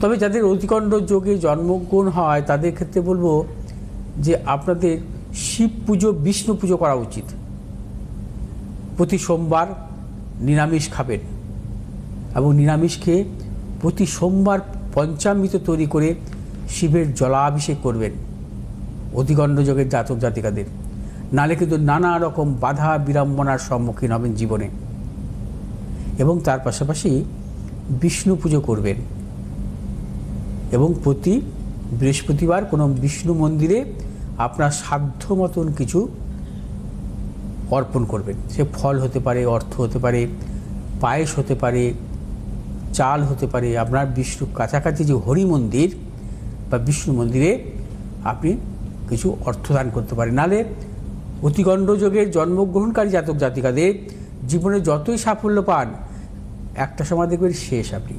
তবে যাদের অতিকণ্ড যোগে জন্মগ্রহণ হয় তাদের ক্ষেত্রে বলবো যে আপনাদের শিব পুজো, বিষ্ণু পুজো করা উচিত। প্রতি সোমবার নিরামিষ খাবেন এবং নিরামিষ খেয়ে প্রতি সোমবার পঞ্চামৃত তৈরি করে শিবের জলাভিষেক করবেন অতিকণ্ড যোগের জাতক জাতিকাদের। নালে কিন্তু নানা রকম বাধা বিড়ম্বনার সম্মুখীন হবেন জীবনে। এবং তার পাশাপাশি বিষ্ণু পুজো করবেন এবং প্রতি বৃহস্পতিবার কোনো বিষ্ণু মন্দিরে আপনার সাধ্য মতন কিছু অর্পণ করবেন। সে ফল হতে পারে, অর্থ হতে পারে, পায়েস হতে পারে, চাল হতে পারে। আপনার বিষ্ণু কাছাকাছি যে হরি মন্দির বা বিষ্ণু মন্দিরে আপনি কিছু অর্থদান করতে পারেন। নালে অতিকণ্ড যোগের জন্মগ্রহণকারী জাতক জাতিকাদের জীবনে যতই সাফল্য পান একটা সময় দেখবেন শেষ আপনি।